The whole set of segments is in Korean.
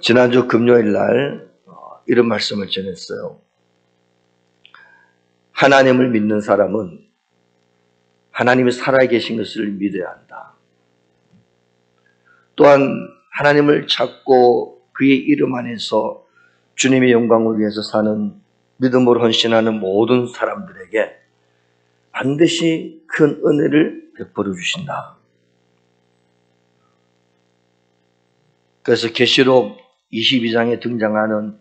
지난주 금요일 날 이런 말씀을 전했어요. 하나님을 믿는 사람은 하나님이 살아계신 것을 믿어야 한다. 또한 하나님을 찾고 그의 이름 안에서 주님의 영광을 위해서 사는 믿음으로 헌신하는 모든 사람들에게 반드시 큰 은혜를 베풀어 주신다. 그래서 계시록 22장에 등장하는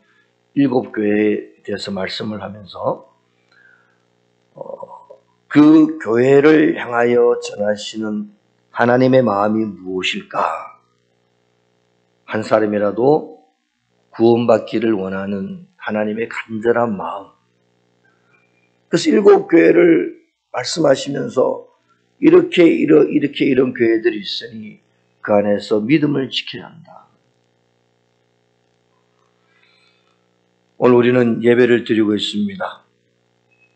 7교회에 대해서 말씀을 하면서 그 교회를 향하여 전하시는 하나님의 마음이 무엇일까? 한 사람이라도 구원받기를 원하는 하나님의 간절한 마음. 그래서 7교회를 말씀하시면서 이렇게 이런 교회들이 있으니 그 안에서 믿음을 지켜야 한다. 오늘 우리는 예배를 드리고 있습니다.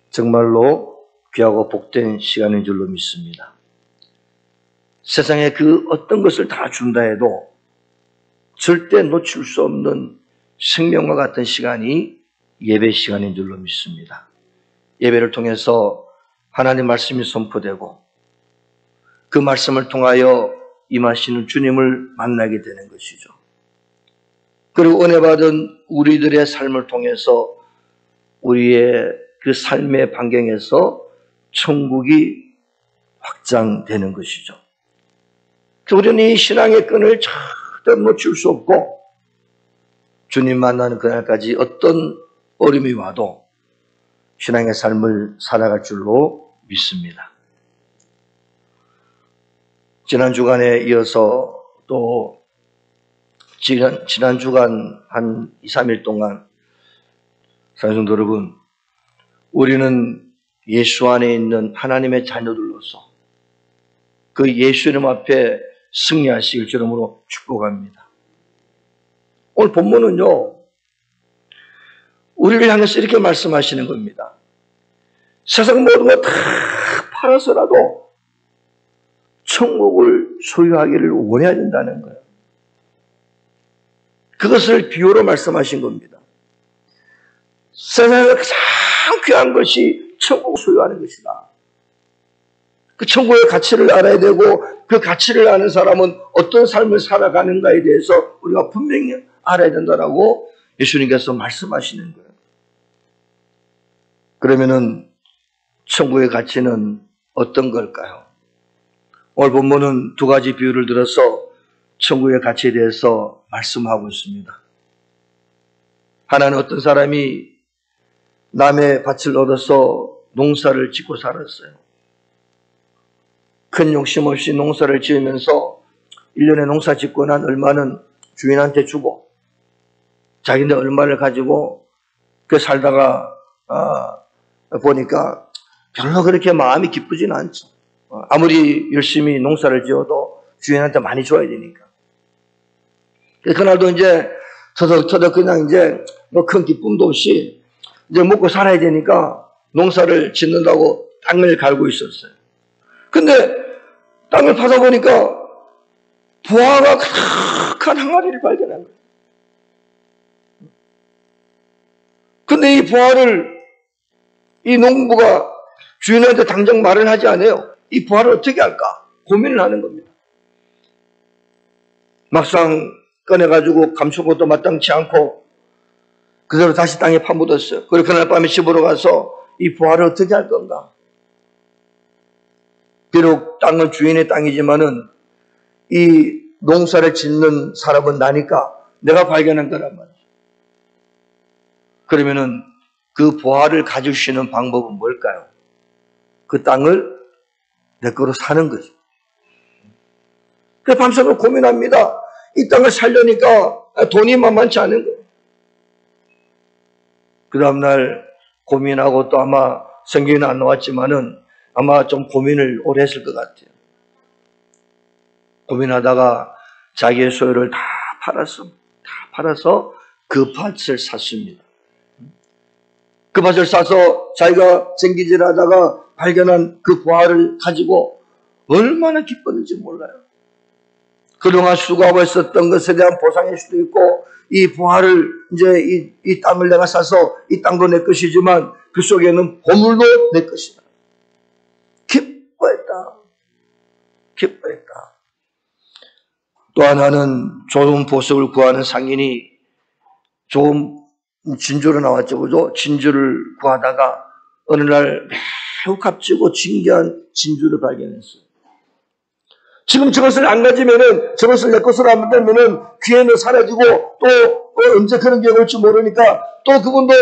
정말로 귀하고 복된 시간인 줄로 믿습니다. 세상에 그 어떤 것을 다 준다 해도 절대 놓칠 수 없는 생명과 같은 시간이 예배 시간인 줄로 믿습니다. 예배를 통해서 하나님 말씀이 선포되고 그 말씀을 통하여 임하시는 주님을 만나게 되는 것이죠. 그리고 은혜 받은 우리들의 삶을 통해서 우리의 그 삶의 반경에서 천국이 확장되는 것이죠. 우리는 이 신앙의 끈을 절대 놓칠 수 없고 주님 만나는 그날까지 어떤 어려움이 와도 신앙의 삶을 살아갈 줄로 믿습니다. 지난 주간에 이어서 또 지난 주간 한 2, 3일 동안 사랑하는 여러분, 우리는 예수 안에 있는 하나님의 자녀들로서 그 예수 이름 앞에 승리하시길 주름으로 축복합니다. 오늘 본문은요, 우리를 향해서 이렇게 말씀하시는 겁니다. 세상 모든 거 다 팔아서라도 천국을 소유하기를 원해야 된다는 거예요. 그것을 비유로 말씀하신 겁니다. 세상에서 가장 귀한 것이 천국을 소유하는 것이다. 그 천국의 가치를 알아야 되고 그 가치를 아는 사람은 어떤 삶을 살아가는가에 대해서 우리가 분명히 알아야 된다라고 예수님께서 말씀하시는 거예요. 그러면은 천국의 가치는 어떤 걸까요? 오늘 본문은 두 가지 비유를 들어서 천국의 가치에 대해서 말씀하고 있습니다. 하나는 어떤 사람이 남의 밭을 얻어서 농사를 짓고 살았어요. 큰 욕심 없이 농사를 지으면서 1년에 농사 짓고 난 얼마는 주인한테 주고 자기네 얼마를 가지고 그 살다가 보니까 별로 그렇게 마음이 기쁘진 않죠. 아무리 열심히 농사를 지어도 주인한테 많이 줘야 되니까. 그날도 이제 터덕터덕 그냥 이제 뭐 큰 기쁨도 없이 이제 먹고 살아야 되니까 농사를 짓는다고 땅을 갈고 있었어요. 근데 땅을 파다 보니까 부화가 가득한 항아리를 발견한 거예요. 근데 이 부화를 이 농부가 주인한테 당장 말을 하지 않아요. 이 부화를 어떻게 할까? 고민을 하는 겁니다. 막상 꺼내가지고 감춘 것도 마땅치 않고 그대로 다시 땅에 파묻었어요. 그리고 그날 밤에 집으로 가서 이 부화를 어떻게 할 건가? 비록 땅은 주인의 땅이지만은 이 농사를 짓는 사람은 나니까 내가 발견한 거란 말이죠. 그러면은 그 부화를 가질 수 있는 방법은 뭘까요? 그 땅을 내 거로 사는 거죠. 그래서 밤새도록 고민합니다. 이 땅을 살려니까 돈이 만만치 않은 거예요. 그 다음날 고민하고 또 아마 성경에는 안 나왔지만은 아마 좀 고민을 오래 했을 것 같아요. 고민하다가 자기의 소유를 다 팔아서 그 밭을 샀습니다. 그 밭을 사서 자기가 쟁기질하다가 발견한 그 부화를 가지고 얼마나 기뻤는지 몰라요. 그동안 수고하고 있었던 것에 대한 보상일 수도 있고, 이 부활을 이제 이 땅을 내가 사서 이 땅도 내 것이지만 그 속에는 보물도 내 것이다. 기뻐했다. 기뻐했다. 또 하나는 좋은 보석을 구하는 상인이 좋은 진주로 나왔죠. 그죠? 진주를 구하다가 어느 날 매우 값지고 진귀한 진주를 발견했어요. 지금 저것을 안 가지면은, 저것을 내 것으로 안 만들면은 귀에는 사라지고 또 언제 그런 게 올지 모르니까 또 그분도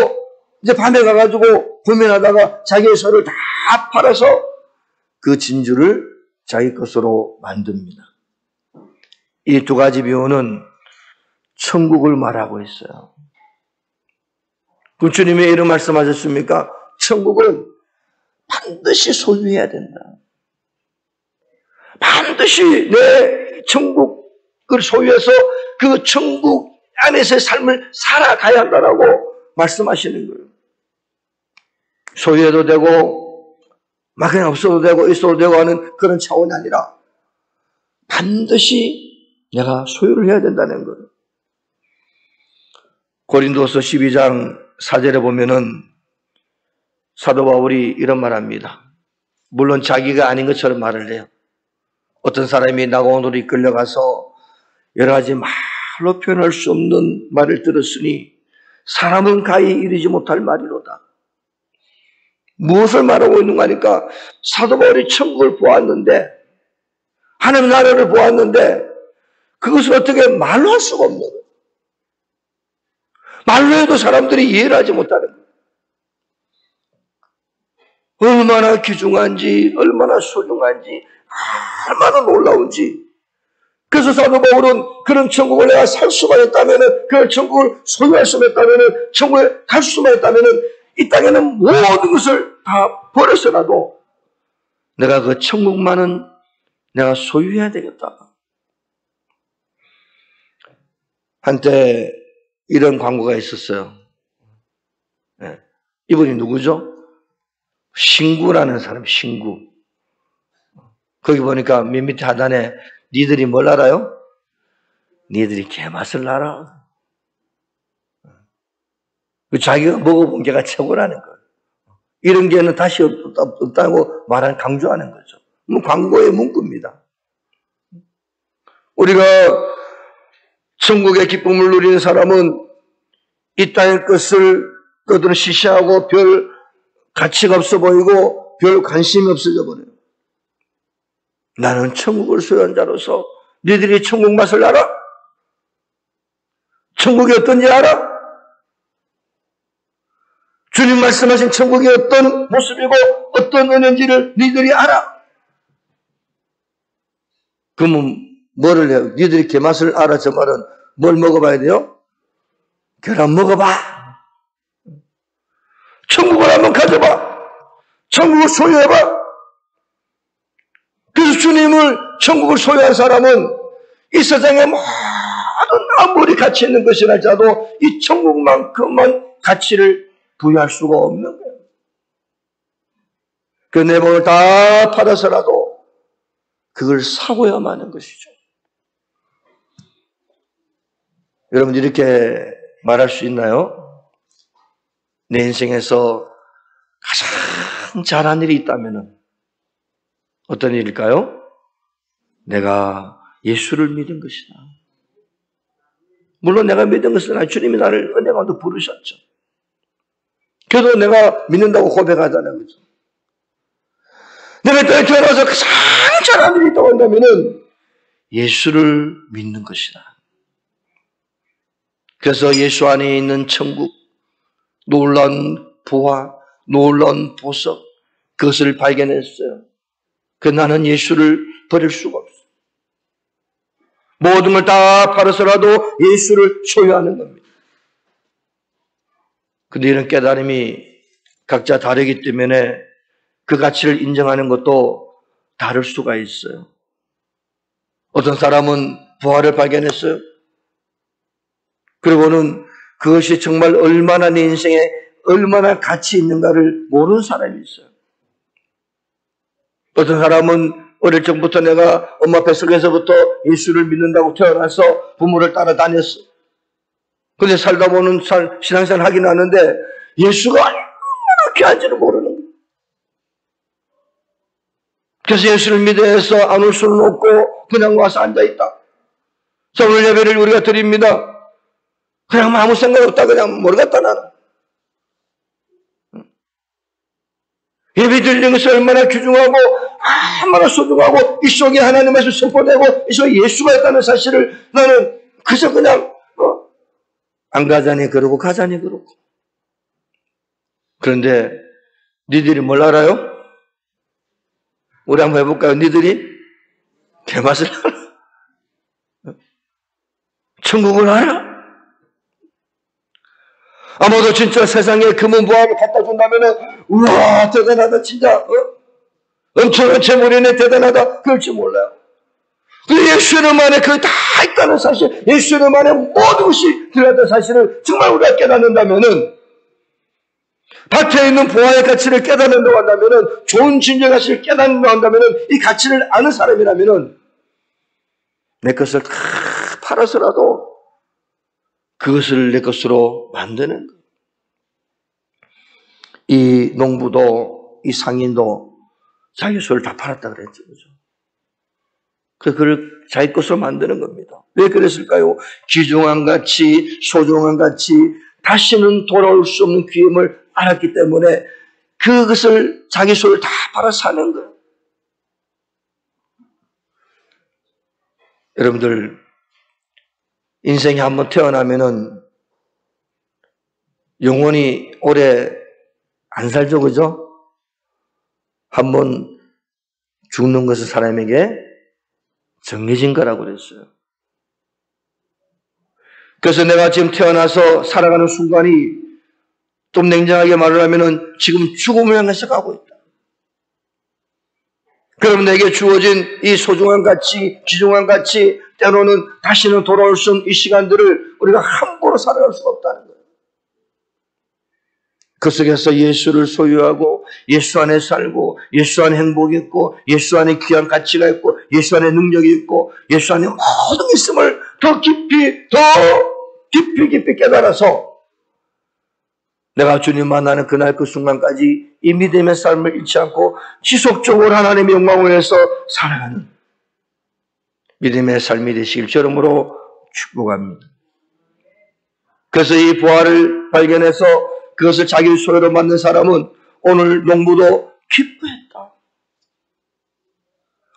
이제 밤에 가가지고 고민하다가 자기의 소를 다 팔아서 그 진주를 자기 것으로 만듭니다. 이 두 가지 비유는 천국을 말하고 있어요. 그 주님의 이런 말씀하셨습니까? 천국은 반드시 소유해야 된다. 반드시 내 천국을 소유해서 그 천국 안에서의 삶을 살아가야 한다라고 말씀하시는 거예요. 소유해도 되고 막 그냥 없어도 되고 있어도 되고 하는 그런 차원이 아니라 반드시 내가 소유를 해야 된다는 거예요. 고린도서 12장 4절에 보면은 사도 바울이 이런 말합니다. 물론 자기가 아닌 것처럼 말을 해요. 어떤 사람이 나고온으로 이끌려가서 여러 가지 말로 표현할 수 없는 말을 들었으니 사람은 가히 이르지 못할 말이로다. 무엇을 말하고 있는가 하니까 사도 바울이 천국을 보았는데, 하나님 나라를 보았는데 그것을 어떻게 말로 할 수가 없는 거예요. 말로 해도 사람들이 이해를 하지 못하는 거예요. 얼마나 귀중한지, 얼마나 소중한지, 얼마나 놀라운지. 그래서 사도 바울은 그런 천국을 내가 살 수만 있다면은, 그 천국을 소유할 수만 있다면은, 천국에 갈 수만 있다면은, 이 땅에는 모든 것을 다 버려서라도 내가 그 천국만은 내가 소유해야 되겠다. 한때 이런 광고가 있었어요. 네. 이분이 누구죠? 신구라는 사람, 신구. 거기 보니까 맨 밑에 하단에 니들이 뭘 알아요? 니들이 개맛을 알아. 자기가 먹어본 게가 최고라는 거예요. 이런 게는 다시 없다고 말하는, 강조하는 거죠. 광고의 문구입니다. 우리가 천국의 기쁨을 누리는 사람은 이 땅의 것을 그들은 시시하고 별 가치가 없어 보이고 별 관심이 없어져 버려요. 나는 천국을 소유한 자로서 너희들이 천국 맛을 알아? 천국이 어떤지 알아? 주님 말씀하신 천국이 어떤 모습이고 어떤 은혜인지를 너희들이 알아? 그러면 뭐를 해요? 너희들이 그 맛을 알아? 저 말은 뭘 먹어봐야 돼요? 계란 먹어봐. 천국을 한번 가져봐. 천국을 소유해봐. 그래서 주님을, 천국을 소유한 사람은 이 세상에 모든 아무리 가치 있는 것이라 할지라도 이 천국만큼만 가치를 부여할 수가 없는 거예요. 그 내 몸을 다 팔아서라도 그걸 사고야만 하는 것이죠. 여러분, 이렇게 말할 수 있나요? 내 인생에서 가장 잘한 일이 있다면 어떤 일일까요? 내가 예수를 믿은 것이다. 물론 내가 믿은 것은 아니라 주님이 나를 은혜 가운데 부르셨죠. 그래도 내가 믿는다고 고백하자는 거죠. 내가 이때 태어나서 가장 잘한 일이 있다고 한다면 예수를 믿는 것이다. 그래서 예수 안에 있는 천국, 놀라운 부활, 놀라운 보석, 그것을 발견했어요. 그 나는 예수를 버릴 수가 없어. 모든 걸 다 팔아서라도 예수를 소유하는 겁니다. 근데 이런 깨달음이 각자 다르기 때문에 그 가치를 인정하는 것도 다를 수가 있어요. 어떤 사람은 부활을 발견했어요. 그리고는 그것이 정말 얼마나 내 인생에 얼마나 가치 있는가를 모르는 사람이 있어요. 어떤 사람은 어릴 적부터 내가 엄마 뱃속에서부터 예수를 믿는다고 태어나서 부모를 따라다녔어. 근데 살다 보는 신앙생활 하긴 하는데 예수가 얼마나 귀한지를 모르는 거예요. 그래서 예수를 믿어서 안 올 수는 없고 그냥 와서 앉아있다. 자, 오늘 예배를 우리가 드립니다. 그냥 아무 생각 없다. 그냥 모르겠다 나는. 예배 드리는 것이 얼마나 귀중하고 얼마나 소중하고 이 속에 하나님께서 선포되고 이 속에 예수가 있다는 사실을 나는 그저 그냥 안 가자니 그러고 가자니 그러고. 그런데 니들이 뭘 알아요? 우리 한번 해볼까요? 니들이 개맛을 알아? 천국을 알아? 아마도 진짜 세상에 금은보화를 갖다 준다면은 우와 대단하다 진짜 엄청난 재물이네 대단하다 그럴지 몰라요. 근데 예수님 안에 그게 다 있다는 사실, 예수님 안에 모든 것이 들어있다는 사실을 정말 우리가 깨닫는다면은 밭에 있는 보화의 가치를 깨닫는다고 한다면은 좋은 진리의 가치를 깨닫는다고 한다면은 이 가치를 아는 사람이라면은 내 것을 다 팔아서라도 그것을 내 것으로 만드는 거예요. 이 농부도 이 상인도 자기 소를 다 팔았다 그랬죠. 그죠? 그걸 자기 것으로 만드는 겁니다. 왜 그랬을까요? 귀중한 가치, 소중한 가치, 다시는 돌아올 수 없는 귀함을 알았기 때문에 그것을 자기 소를 다 팔아 사는 거예요. 여러분들 인생에 한번 태어나면은 영원히 오래 안 살죠, 그죠? 한번 죽는 것은 사람에게 정해진 거라고 그랬어요. 그래서 내가 지금 태어나서 살아가는 순간이 좀 냉정하게 말을 하면은 지금 죽음을 향해서 가고 있다. 그럼 내게 주어진 이 소중한 가치, 귀중한 가치, 때로는 다시는 돌아올 수 없는 이 시간들을 우리가 함부로 살아갈 수가 없다는 거예요. 그 속에서 예수를 소유하고 예수 안에 살고 예수 안에 행복이 있고 예수 안에 귀한 가치가 있고 예수 안에 능력이 있고 예수 안에 모든 있음을 더 깊이 깨달아서 내가 주님 만나는 그날 그 순간까지 이 믿음의 삶을 잃지 않고 지속적으로 하나님의 영광을 위해서 살아가는 믿음의 삶이 되시길 저러므로 축복합니다. 그래서 이 부활을 발견해서 그것을 자기 소유로 만든 사람은 오늘 농부도 기뻐했다.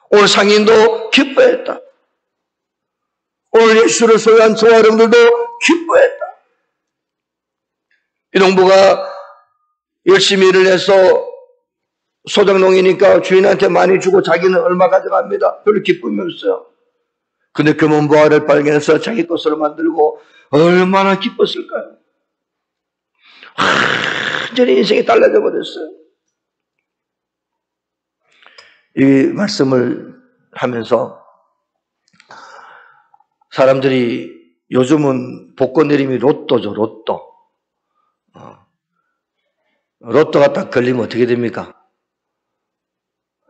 오늘 상인도 기뻐했다. 오늘 예수를 소유한 저와 여러분들도 기뻐했다. 이 농부가 열심히 일을 해서 소작농이니까 주인한테 많이 주고 자기는 얼마 가져갑니다. 별로 기쁨이 없어요. 근데 금은보화를 발견해서 자기 것으로 만들고 얼마나 기뻤을까요? 완전히 인생이 달라져 버렸어요. 이 말씀을 하면서 사람들이 요즘은 복권 이름이 로또죠, 로또. 로또가 딱 걸리면 어떻게 됩니까?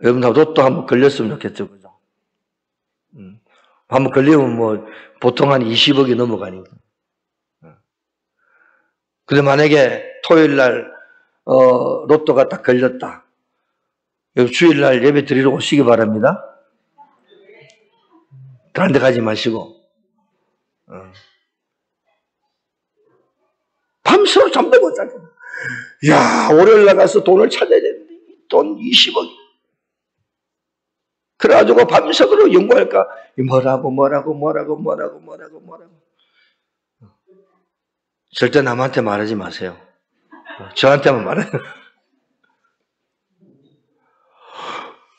여러분 다 로또 한번 걸렸으면 좋겠죠, 그죠? 한번 걸리면 뭐 보통 한 20억이 넘어가니까. 근데 만약에 토요일 날 로또가 딱 걸렸다. 주일 날 예배 드리러 오시기 바랍니다. 다른 데 가지 마시고. 밤새워 잠도 못 자게. 야, 월요일 날 가서 돈을 찾아야 되는데 돈 20억. 그래가지고 밤새워 연구할까? 뭐라고. 절대 남한테 말하지 마세요. 저한테만 말해요.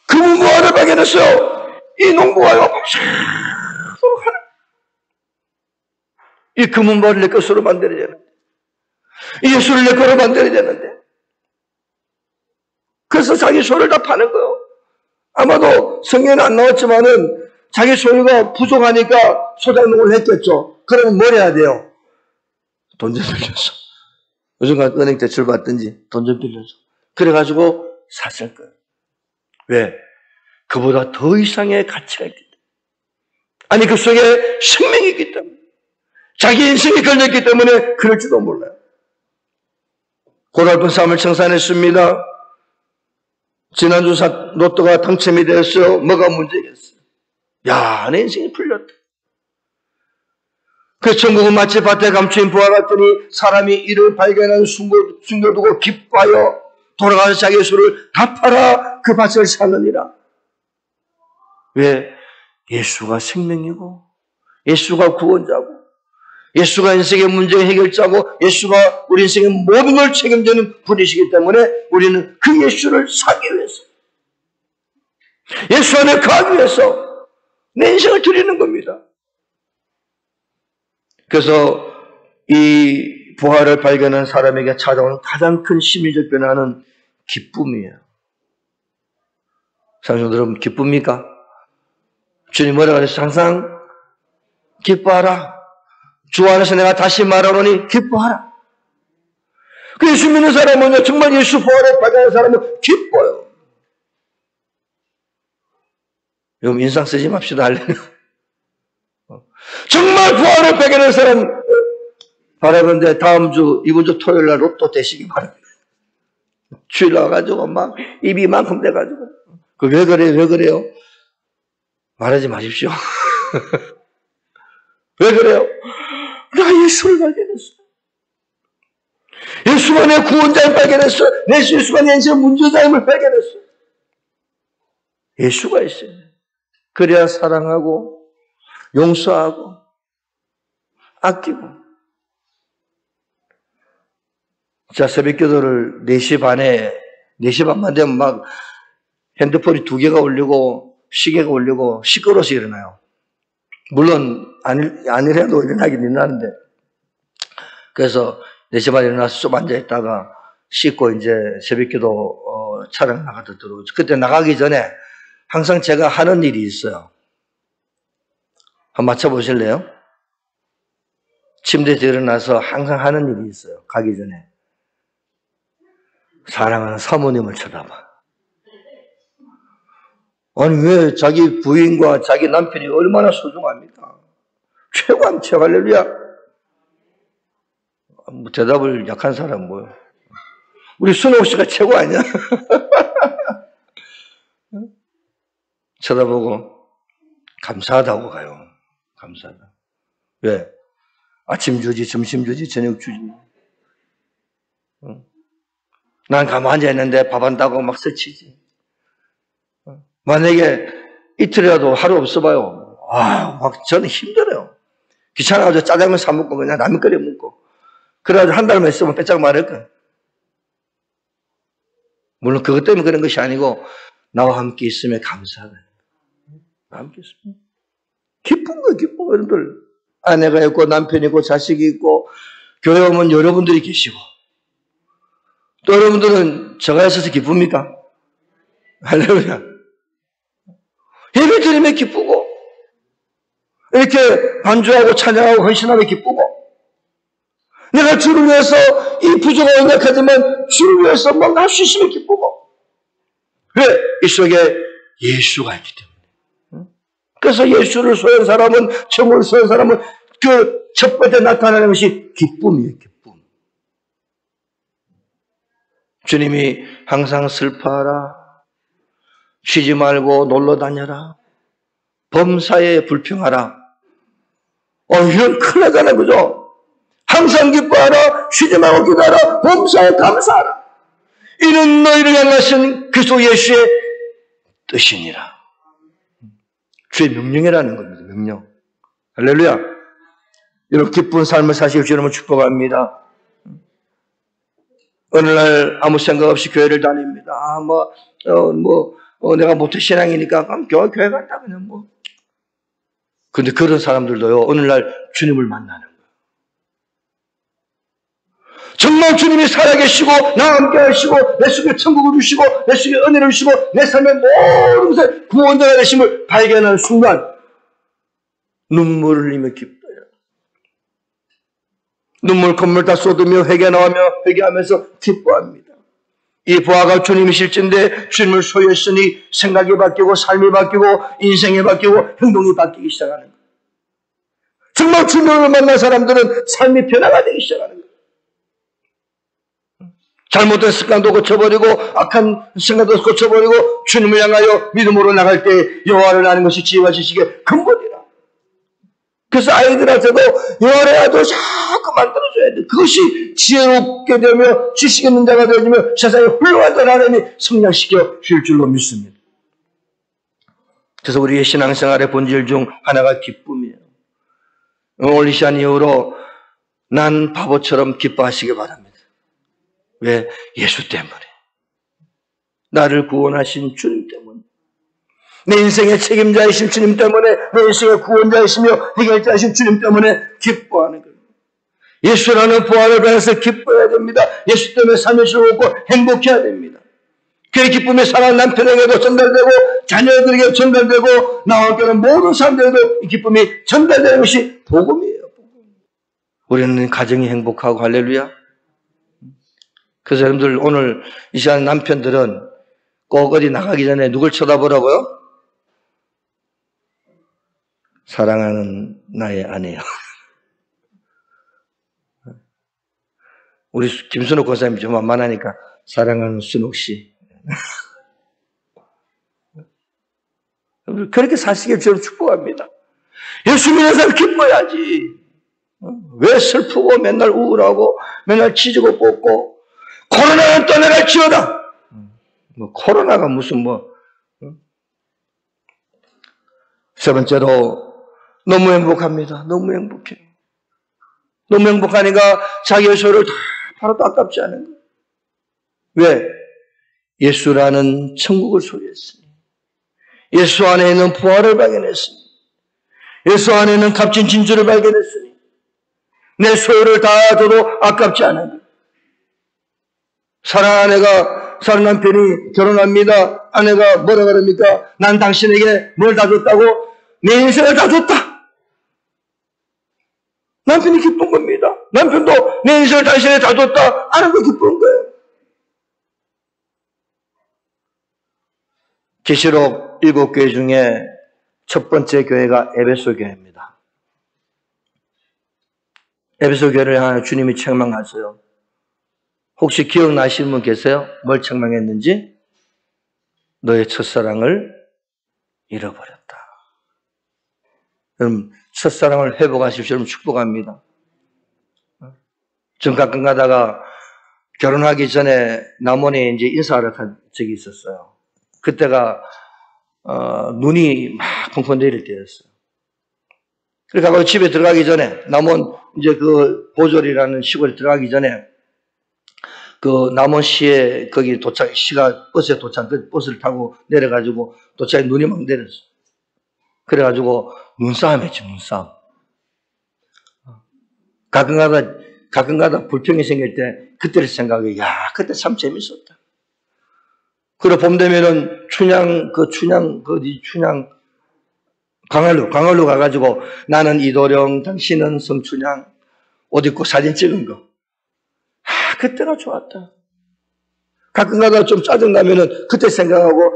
금은보화를 발견했어요. 이 농부가요. 이 금은보화를 내 것으로 만들어야 되는데, 이 예수를 내 거로 만들어야 되는데, 그래서 자기 소유를 다 파는 거예요. 아마도 성경에는 안 나왔지만은 자기 소유가 부족하니까 소작농을 했겠죠. 그러면 뭘 해야 돼요? 돈 좀 빌려서. 요즘 은행 대출 받든지 돈 좀 빌려서. 그래가지고 샀을 거예요. 왜? 그보다 더 이상의 가치가 있기 때문에. 아니, 그 속에 생명이 있기 때문에. 자기 인생이 걸렸기 때문에 그럴지도 몰라요. 고달픈 삶을 청산했습니다. 지난주 로또가 당첨이 되었어요. 뭐가 문제겠어요? 야, 내 인생이 풀렸다. 그 천국은 마치 밭에 감추인 부와 같더니 사람이 이를 발견한 숨겨두고 기뻐하여 돌아가서 자기의 수를 다 팔아 그 밭을 사느니라. 왜? 예수가 생명이고 예수가 구원자고 예수가 인생의 문제의 해결자고 예수가 우리 인생의 모든 걸 책임지는 분이시기 때문에 우리는 그 예수를 사기 위해서 예수 안에 가기 위해서 내 인생을 드리는 겁니다. 그래서 이 부활을 발견한 사람에게 찾아오는 가장 큰 심리적 변화는 기쁨이에요. 사랑하는 여러분, 기쁩니까? 주님 뭐라고 그랬어요? 항상 기뻐하라. 주 안에서 내가 다시 말하노니 기뻐하라. 그 예수 믿는 사람은요, 정말 예수 부활을 발견한 사람은 기뻐요. 여러분, 인상 쓰지 맙시다. 할래요. 정말 부활을 발견한 사람 바라는데 다음 주, 이번 주 토요일 날 로또 되시기 바랍니다. 주일 나와가지고 막 입이 이만큼 돼가지고. 왜 그래요? 왜 그래요? 말하지 마십시오. 왜 그래요? 나 예수를 발견했어. 예수가 내 구원자를 발견했어. 예수가 내 인생의 문제자임을 발견했어. 예수가 있어요. 그래야 사랑하고 용서하고 아끼고. 자, 새벽 기도를 4시 반만 되면 막 핸드폰이 2개가 울리고 시계가 울리고 시끄러워서 일어나요. 물론 아니래도 일어나긴 일어나는데. 그래서 4시 반에 일어나서 좀 앉아있다가 씻고 이제 새벽 기도 차량 나가다 들어오죠. 그때 나가기 전에 항상 제가 하는 일이 있어요. 한번 맞춰보실래요? 침대에서 일어나서 항상 하는 일이 있어요. 가기 전에. 사랑하는 사모님을 쳐다봐. 아니, 왜 자기 부인과 자기 남편이 얼마나 소중합니까? 최고함, 최고, 할렐루야. 뭐 대답을 약한 사람 뭐요? 우리 순옥 씨가 최고 아니야? 쳐다보고 감사하다고 가요. 감사하다. 왜? 아침 주지, 점심 주지, 저녁 주지. 난 가만히 앉아있는데 밥 한다고 막 설치지. 만약에 이틀이라도 하루 없어봐요. 막 저는 힘들어요. 귀찮아가지고 짜장면 사먹고 그냥 라면 끓여 먹고. 그래가지고 한 달만 있으면 빼짝 말할 거야. 물론 그것 때문에 그런 것이 아니고 나와 함께 있으면 감사하다. 나와 함께 있으면. 기쁜 거예요, 기쁜 거. 여러분들. 아내가 있고 남편이 있고 자식이 있고 교회 오면 여러분들이 계시고 또 여러분들은 저가 있어서 기쁩니까? 할렐루야. 예배 드리면 기쁘고 이렇게 반주하고 찬양하고 헌신하면 기쁘고 내가 주를 위해서 이 부족한 연약하지만 주를 위해서 뭔가 할 수 있으면 기쁘고 왜? 이 속에 예수가 있기 때문에. 그래서 예수를 소유한 사람은 천국을 소유한 사람은 그 첫 번째 나타나는 것이 기쁨이에요. 기쁨. 주님이 항상 슬퍼하라. 쉬지 말고 놀러 다녀라. 범사에 불평하라. 이건 큰일 나잖아요. 그죠? 항상 기뻐하라. 쉬지 말고 기도하라. 범사에 감사하라. 이는 너희를 향하신 그리스도 예수의 뜻이니라. 주의 명령이라는 겁니다. 명령. 할렐루야. 여러분 기쁜 삶을 사시길 주님을 축복합니다. 어느 날 아무 생각 없이 교회를 다닙니다. 내가 모태신앙이니까 교회 갔다 그냥 뭐. 근데 그런 사람들도요, 어느 날 주님을 만나는 거예요. 정말 주님이 살아계시고, 나와 함께 하시고, 내 속에 천국을 주시고, 내 속에 은혜를 주시고, 내 삶의 모든 것에 구원자가 되심을 발견하는 순간, 눈물을 흘리며 기뻐요. 눈물 콧물 다 쏟으며 회개 나오며 회개하면서 기뻐합니다. 이 부하가 주님이실진데 주님을 소유했으니 생각이 바뀌고 삶이 바뀌고 인생이 바뀌고 행동이 바뀌기 시작하는 거예요. 정말 주님을 만난 사람들은 삶이 변화가 되기 시작하는 거예요. 잘못된 습관도 고쳐버리고 악한 생각도 고쳐버리고 주님을 향하여 믿음으로 나갈 때 여호와를 아는 것이 지혜와 지식의 근본이라. 그래서 아이들한테도 여호와를 알아도 자꾸 만들어줘야 돼. 그것이 지혜롭게 되며 지식 있는 자가 되어지며 세상에 훌륭한 자를 하나님이 성장시켜 줄 줄로 믿습니다. 그래서 우리의 신앙생활의 본질 중 하나가 기쁨이에요. 오늘 이 시간 이후로 난 바보처럼 기뻐하시기 바랍니다. 왜? 예수 때문에. 나를 구원하신 주님 때문에. 내 인생의 책임자이신 주님 때문에, 내 인생의 구원자이시며 해결자이신 주님 때문에 기뻐하는 거예요. 예수라는 부활을 받아서 기뻐해야 됩니다. 예수 때문에 삶을 즐겁고 행복해야 됩니다. 그의 기쁨이 사랑하는 남편에게도 전달되고 자녀들에게 전달되고 나와 함께하는 모든 사람들에게도 이 기쁨이 전달되는 것이 복음이에요. 복음. 우리는 가정이 행복하고 할렐루야. 그래서 여러분들 오늘 이 시간 남편들은 꼭 어디 나가기 전에 누굴 쳐다보라고요? 사랑하는 나의 아내요. 우리 김순옥 권사님이 좀 만만하니까 사랑하는 순옥 씨. 그렇게 사시길 저는 축복합니다. 예수 믿는 사람 기뻐야지. 왜 슬프고 맨날 우울하고 맨날 치지고 뽑고 코로나는 떠나갈지어다. 코로나가 무슨 세 번째로 너무 행복합니다. 너무 행복해. 너무 행복하니까 자기의 소유를 다 팔아도 아깝지 않은 거예요. 왜? 예수라는 천국을 소유했으니, 예수 안에 있는 부활을 발견했으니, 예수 안에 있는 값진 진주를 발견했으니 내 소유를 다 줘도 아깝지 않은 거예요. 사랑하는 남편이 결혼합니다. 아내가 뭐라 그럽니까? 난 당신에게 뭘 다 줬다고? 내 인생을 다 줬다. 남편이 기쁜 겁니다. 남편도 내 인생을 당신에게 다 줬다. 아내도 기쁜 거예요. 계시록 7교회 중에 첫 번째 교회가 에베소 교회입니다. 에베소 교회를 향해 주님이 책망하세요. 혹시 기억나시는 분 계세요? 뭘 책망했는지? 너의 첫사랑을 잃어버렸다. 여러분, 첫사랑을 회복하십시오. 여러분 축복합니다. 전 가끔 가다가 결혼하기 전에 남원에 이제 인사하러 간 적이 있었어요. 그때가 눈이 막 펑펑 내릴 때였어요. 그래서 집에 들어가기 전에 남원 이제 그 보졸이라는 시골에 들어가기 전에 그 남원시에 거기 도착 시가 버스에 도착 그 버스를 타고 내려가지고 도착에 눈이 막 내렸어. 그래가지고 눈싸움 했지 눈싸움. 가끔가다 불평이 생길 때 그때를 생각해. 야 그때 참 재밌었다. 그리고 봄 되면은 춘향 강화로 가가지고 나는 이도령 당신은 성춘향 옷 입고 사진 찍은 거. 그때가 좋았다. 가끔 가다 좀 짜증나면은 그때 생각하고,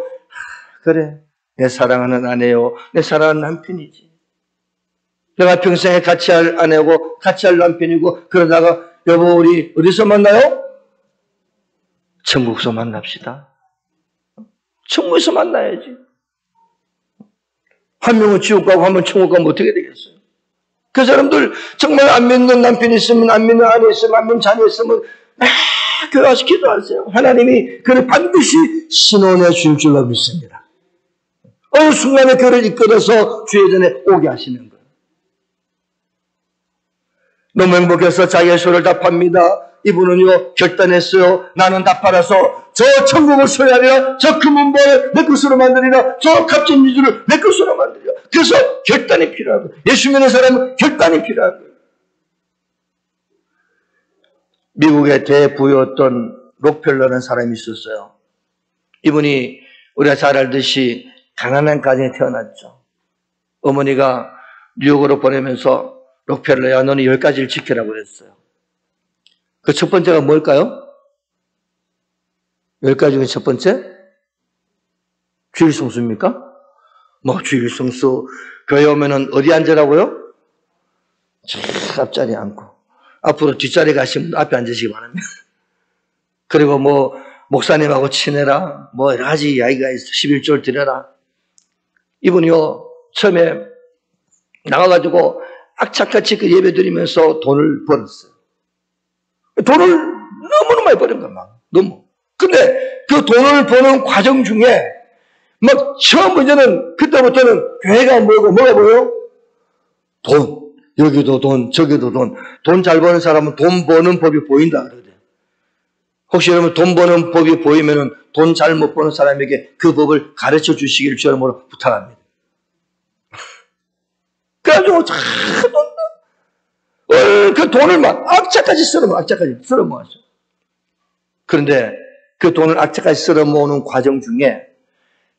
그래, 내 사랑하는 아내요. 내 사랑하는 남편이지. 내가 평생에 같이 할 아내고, 같이 할 남편이고, 그러다가, 여보, 우리 어디서 만나요? 천국에서 만납시다. 천국에서 만나야지. 한 명은 지옥 가고 한 명은 천국 가면 어떻게 되겠어요? 그 사람들 정말 안 믿는 남편이 있으면, 안 믿는 아내 있으면, 안 믿는 자녀 있으면, 교회 와서 기도하세요. 하나님이 그를 반드시 신원해 줄 줄로 믿습니다. 어느 순간에 그를 이끌어서 주의 전에 오게 하시는 거예요. 너무 행복해서 자기의 소를 다 팝니다. 이분은요 결단했어요. 나는 다 팔아서 저 천국을 소유하리라. 저 금은보를 내 것으로 만들리라. 저 값진 유주를 내 것으로 만들리라. 그래서 결단이 필요하고 예수 믿는 사람은 결단이 필요하고 미국의 대부였던 록펠러라는 사람이 있었어요. 이분이 우리가 잘 알듯이 가난한 가정에 태어났죠. 어머니가 뉴욕으로 보내면서 록펠러야 너는 10가지를 지키라고 그랬어요. 그 첫 번째가 뭘까요? 10가지 중에 첫 번째, 주일 성수입니까? 뭐 주일 성수, 교회 오면은 어디 앉으라고요? 저 앞자리에 앉고, 앞으로 뒷자리 가시면 앞에 앉으시기 바랍니다. 그리고 뭐 목사님하고 친해라, 뭐 여러 가지 이야기가 있어. 11조를 드려라. 이분이요, 처음에 나가가지고 악착같이 그 예배 드리면서 돈을 벌었어요. 돈을 너무너무 많이 버린 거야, 막. 너무. 근데 그 돈을 버는 과정 중에 막 처음부터는, 그때부터는 교회가 뭐가 뭐예요? 돈. 여기도 돈, 저기도 돈. 돈 잘 버는 사람은 돈 버는 법이 보인다 그러거든. 혹시 여러분 돈 버는 법이 보이면은 돈 잘 못 버는 사람에게 그 법을 가르쳐 주시기를 주님으로 부탁합니다. 그래가지고 그 돈을 막 악착까지 쓸어 모았어요. 그런데 그 돈을 악착까지 쓸어 모으는 과정 중에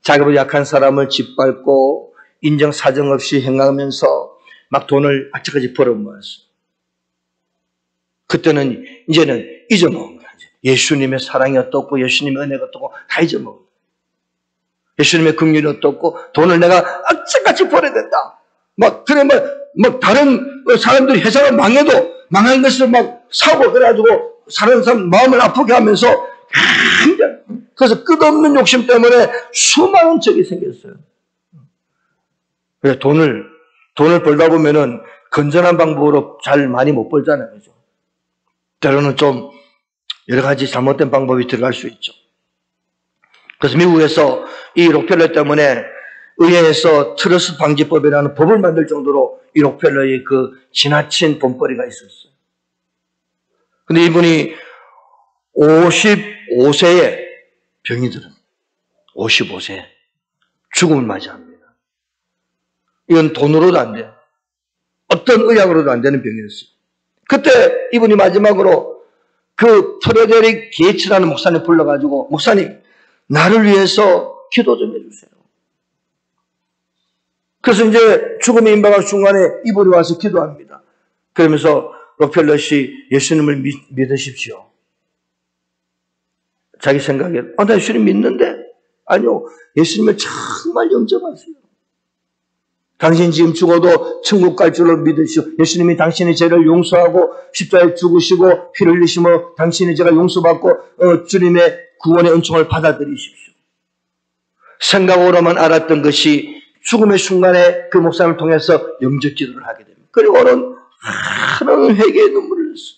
자기보다 약한 사람을 짓밟고 인정 사정 없이 행하면서 막 돈을 악착까지 벌어 모았어요. 그때는 이제는 잊어먹은 거야. 예수님의 사랑이 어떻고 예수님의 은혜가 어떻고 다 잊어먹은 거야. 예수님의 긍휼이 어떻고 돈을 내가 악착같이 벌어야 된다. 막 그래 막 다른 사람들이 회사가 망해도 망한 것을 막 사고 그래가지고 사는 사람 마음을 아프게 하면서 그래서 끝없는 욕심 때문에 수많은 적이 생겼어요. 그래서 돈을 벌다 보면은 건전한 방법으로 잘 많이 못 벌잖아요. 그죠? 때로는 좀 여러 가지 잘못된 방법이 들어갈 수 있죠. 그래서 미국에서 이 록펠러 때문에 의회에서 트러스트 방지법이라는 법을 만들 정도로 이 록펠러의 그 지나친 돈벌이가 있었어요. 근데 이분이 55세에 병이 들은 55세에 죽음을 맞이합니다. 이건 돈으로도 안 돼. 어떤 의학으로도 안 되는 병이었어요. 그때 이분이 마지막으로 그 프레데릭 게이츠라는 목사님 불러가지고 목사님 나를 위해서 기도 좀 해주세요. 그래서 이제 죽음의 임박할 순간에 이분이 와서 기도합니다. 그러면서 록펠러 씨 예수님을 믿으십시오. 자기 생각에 나 예수님 믿는데 아니요 예수님을 정말 영접하세요. 당신 지금 죽어도 천국 갈 줄로 믿으시오. 예수님이 당신의 죄를 용서하고 십자가에 죽으시고 피를 흘리시며 당신의 죄가 용서받고 주님의 구원의 은총을 받아들이십시오. 생각으로만 알았던 것이 죽음의 순간에 그 목사님을 통해서 영접 기도를 하게 됩니다. 그리고는 하나는 회개의 눈물을 흘렸어요.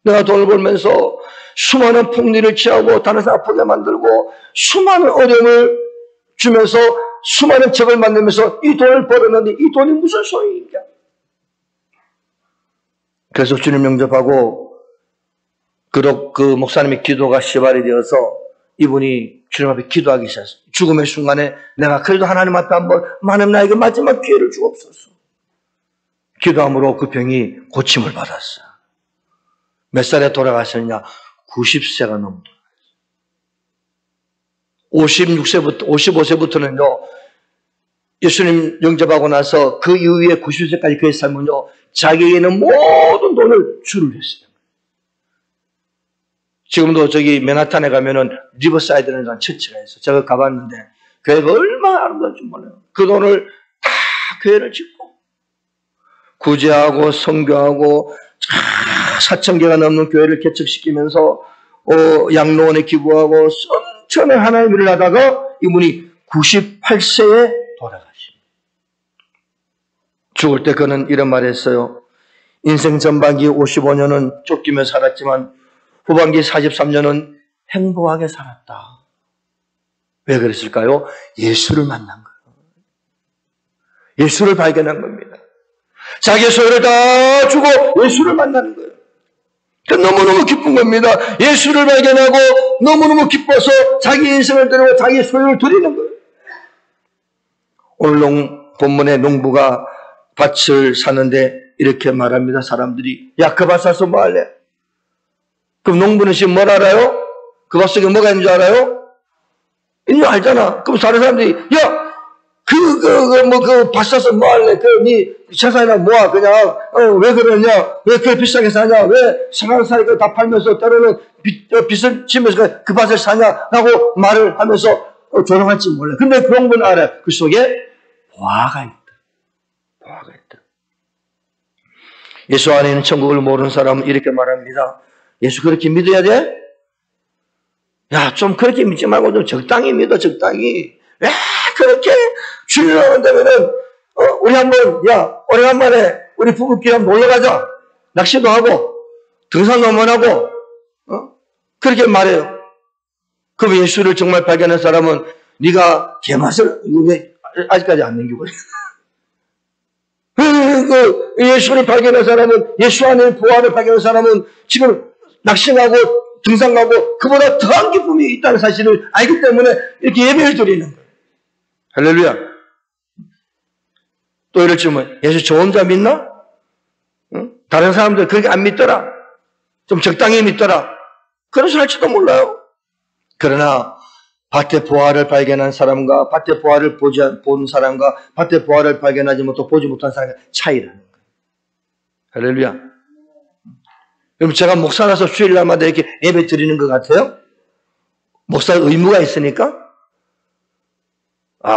내가 돈을 벌면서 수많은 폭리를 취하고 다른 사람 아프게 만들고 수많은 어려움을 주면서 수많은 적을 만들면서 이 돈을 벌었는데 이 돈이 무슨 소용이냐. 그래서 주님 영접하고 그 목사님의 기도가 시발이 되어서 이분이 주님 앞에 기도하기 시작했어요. 죽음의 순간에 내가 그래도 하나님 앞에 한번 하나님 나에게 마지막 기회를 주옵소서. 기도함으로 그 병이 고침을 받았어요. 몇 살에 돌아가셨느냐? 90세가 넘어. 55세부터는요, 예수님 영접하고 나서 그 이후에 90세까지 그의 삶은요, 자기에게는 모든 돈을 주를 했어요. 지금도 저기 맨하탄에 가면은 리버사이드라는 처치가 있어요. 제가 가봤는데, 교회가 얼마나 아름다운지 몰라요. 그 돈을 다 교회를 짓고, 구제하고, 선교하고, 4,000개가 넘는 교회를 개척시키면서, 양로원에 기부하고, 선천의 하나님의 일을 하다가, 이분이 98세에 돌아가십니다. 죽을 때 그는 이런 말을 했어요. 인생 전반기 55년은 쫓기며 살았지만, 후반기 43년은 행복하게 살았다. 왜 그랬을까요? 예수를 만난 거예요. 예수를 발견한 겁니다. 자기의 소유를 다 주고 예수를 만나는 거예요. 너무너무 기쁜 겁니다. 예수를 발견하고 너무너무 기뻐서 자기 인생을 드리고 자기의 소유를 드리는 거예요. 오늘 본문의 농부가 밭을 사는데 이렇게 말합니다. 사람들이 야, 그 밭 사서 뭐 할래? 그럼 농부는 지금 뭘 알아요? 그 밭 속에 뭐가 있는 줄 알아요? 있는 줄 알잖아. 그럼 다른 사람들이 야, 밭 사서 뭐 할래? 니 재산이나 모아. 그냥, 왜 그러냐? 왜 그렇게 비싸게 사냐? 왜 생활 사니까 다 팔면서 때로는 빚을 지면서 그 밭을 사냐? 라고 말을 하면서 조롱할지 몰라. 근데 그런 건 알아요. 그 속에 보화가 있다. 보화가 있다. 예수 안에 있는 천국을 모르는 사람은 이렇게 말합니다. 예수 그렇게 믿어야 돼? 야, 좀 그렇게 믿지 말고 좀 적당히 믿어, 적당히. 왜 그렇게 주일날 온다면은, 우리 한번, 오래간만에 우리 부부끼리 한번 놀러 가자. 낚시도 하고, 등산도 한번 하고, 그렇게 말해요. 그럼 예수를 정말 발견한 사람은, 네가 개맛을, 왜 아직까지 안 넘기고 예수를 발견한 사람은, 예수 안에 부활을 발견한 사람은 지금 낚시하고, 등산 가고 그보다 더한 기쁨이 있다는 사실을 알기 때문에 이렇게 예배를 드리는 거예요. 할렐루야. 또 이럴지 뭐 예수 저 혼자 믿나? 응? 다른 사람들 그렇게 안 믿더라. 좀 적당히 믿더라. 그래서 할지도 몰라요. 그러나 밭의 보화를 발견한 사람과 밭의 보화를 본 사람과 밭의 보화를 발견하지 못하고 보지 못한 사람의 차이라는 거예요. 할렐루야. 그럼 제가 목사라서 주일날마다 이렇게 예배 드리는 것 같아요? 목사의 의무가 있으니까?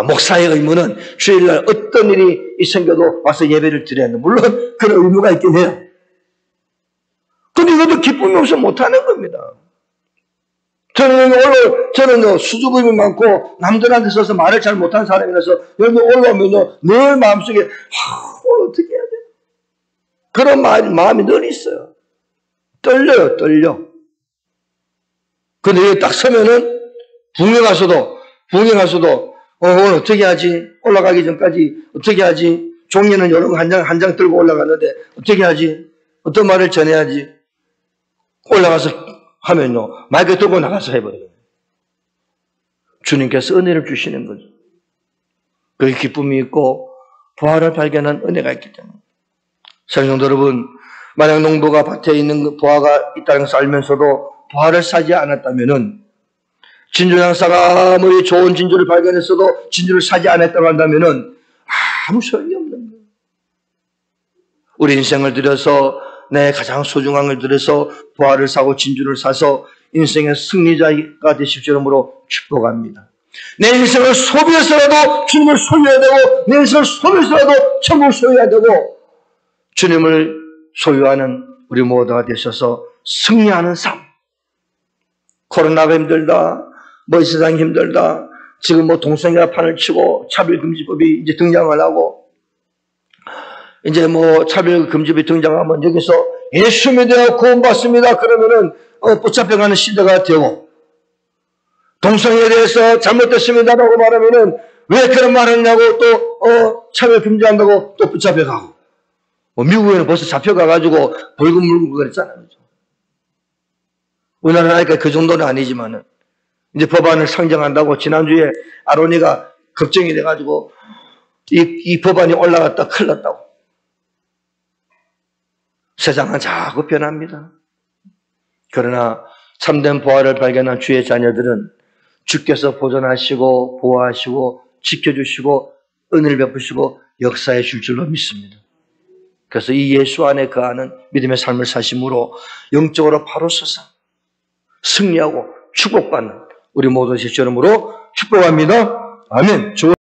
목사의 의무는 주일날 어떤 일이 생겨도 와서 예배를 드려야 합니다. 물론 그런 의무가 있긴 해요. 근데 이것도 기쁨이 없어 못하는 겁니다. 저는 수줍음이 많고 남들한테 있어서 말을 잘 못하는 사람이라서 여기 올라오면 늘 마음속에 오늘 어떻게 해야 돼? 그런 마음이 늘 있어요. 떨려요, 떨려. 근데 여기 딱 서면은, 붕에 가서도, 오늘 어떻게 하지? 올라가기 전까지 어떻게 하지? 종이는 여러 한 장 들고 올라갔는데, 어떻게 하지? 어떤 말을 전해야지? 올라가서 하면요, 마이크 들고 나가서 해버려요. 주님께서 은혜를 주시는 거죠. 그게 기쁨이 있고, 부활을 발견한 은혜가 있기 때문에. 성도 여러분, 만약 농부가 밭에 있는 보화가 있다는 것을 알면서도 보화를 사지 않았다면은, 진주 장사가 아무리 좋은 진주를 발견했어도 진주를 사지 않았다고 한다면은 아무 소용이 없는 거예요. 우리 인생을 들여서 내 가장 소중한 걸 들여서 보화를 사고 진주를 사서 인생의 승리자가 되십시오. 이러므로 축복합니다. 내 인생을 소비해서라도 주님을 소유해야 되고, 내 인생을 소비해서라도 천국을 소유해야 되고, 주님을 소유하는 우리 모두가 되셔서 승리하는 삶. 코로나가 힘들다. 이 세상이 힘들다. 지금 동성애가 판을 치고 차별금지법이 이제 등장을 하고, 이제 차별금지법이 등장하면 여기서 예수 믿어 구원받습니다. 그러면은 붙잡혀가는 시대가 되고, 동성애에 대해서 잘못됐습니다라고 말하면은 왜 그런 말을 했냐고 또 차별금지한다고 또 붙잡혀가고, 미국에는 벌써 잡혀가가지고 벌금 물고 그랬잖아요. 우리나라는 아직까지 그 정도는 아니지만은, 이제 법안을 상정한다고 지난주에 아로니가 걱정이 돼가지고 이 법안이 올라갔다 큰일 났다고. 세상은 자꾸 변합니다. 그러나 참된 보화를 발견한 주의 자녀들은 주께서 보존하시고 보호하시고 지켜주시고 은혜를 베푸시고 역사해 줄 줄로 믿습니다. 그래서 이 예수 안에 거하는 믿음의 삶을 사심으로 영적으로 바로 서서 승리하고 축복받는 우리 모두 되시므로 축복합니다. 아멘.